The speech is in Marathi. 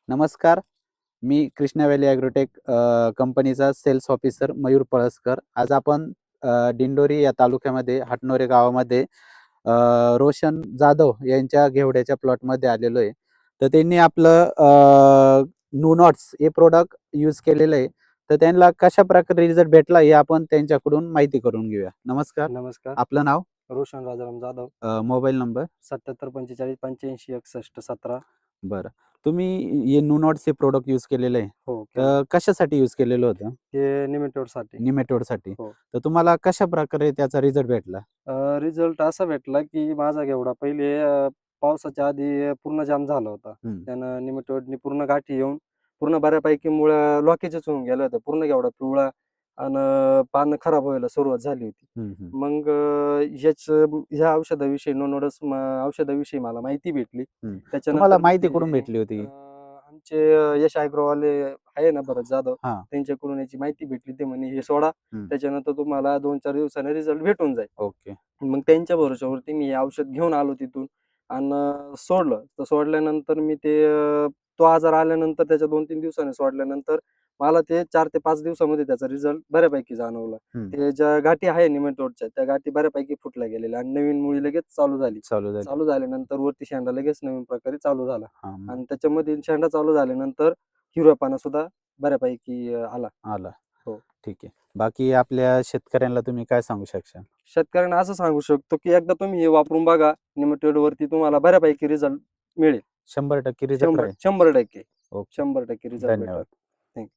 नमस्कार. मी कृष्णा व्हॅली ॲग्रोटेक कंपनीचा सेल्स ऑफिसर मयूर पळसकर. आज आपण दिंडोरी या तालुक्यामध्ये हाटनोरे गावामध्ये रोशन जाधव यांच्या घेवड्याच्या प्लॉटमध्ये आलेलो आहे. तर त्यांनी आपलं नूनॉट्स हे प्रोडक्ट यूज केलेलं आहे. तर त्यांना कशा प्रकारे रिझल्ट भेटला हे आपण त्यांच्याकडून माहिती करून घेऊया. नमस्कार. नमस्कार. आपलं नाव? रोशन राजाराम जाधव. Mobile number? 77 45 85 61 17. बरं. तुम्ही हे नूनॉट्स हे प्रोडक्ट यूज केलेलं आहे. हो, केलं. तर कशासाठी यूज केलेलं होतं? ते निमेटोडसाठी. निमेटोडसाठी. हो. तर तुम्हाला कशा प्रकारे त्याचा रिझल्ट भेटला? रिझल्ट असा भेटला, की माझा घेवडा पहिले पावसाच्या आधी पूर्ण जाम झाला होता. हं. त्यानं निमेटोडनी पूर्ण गाठी येऊन पूर्ण बऱ्यापैकी मुळं लॉकेजच होऊन गेलं होतं. पूर्ण घेवडा पिवळा आणि पानं खराब व्हायला सुरुवात झाली होती. हं, हं. मग ह्या औषधाविषयी नोनोडस औषधाविषयी मला माहिती भेटली. हं. त्याच्यानंतर तुम्हाला मी माहिती ते कुठून भेटली होती? आमचे यश ॲग्रोवाले आहे ना भरत जाधव, हां. त्यांच्याकडून याची माहिती भेटली. ते म्हणे हे सोडा, हं. त्याच्यानंतर तुम्हाला 2-4 दिवसांनी रिझल्ट भेटून जाईल. ओके. मग त्यांच्या भरोश्यावरती मी हे औषध घेऊन आलो तिथून आणि सोडलं. तर सोडल्यानंतर मी ते तो आजार आल्यानंतर त्याच्या 2-3 दिवसांनी सोडल्यानंतर मला ते 4 ते 5 दिवसामध्ये त्याचा रिझल्ट बऱ्यापैकी जाणवला. हं. ते ज्या गाठी आहे निमेटोडच्या, त्या गाठी बऱ्यापैकी फुटल्या गेलेल्या आणि नवीन मुळी लगेच चालू झाली. चालू झाली. चालू झाल्यानंतर वरती शेंडा लगेच नवीन प्रकारे चालू झाला हां, मग आणि त्याच्यामध्ये शेंडा चालू झाल्यानंतर हिरवेपणा सुद्धा बऱ्यापैकी आला. आला. हो. ठीक आहे. बाकी आपल्या शेतकऱ्यांना तुम्ही काय सांगू शकशाल? शेतकऱ्यांना असं सांगू शकतो, की एकदा तुम्ही हे वापरून बघा. निमेटोडवरती तुम्हाला बऱ्यापैकी रिझल्ट मिळेल. 100% रिझल्ट 100 राहील. 100% ओके. 100% रिझल्ट भेटेल. धन्यवाद. थँक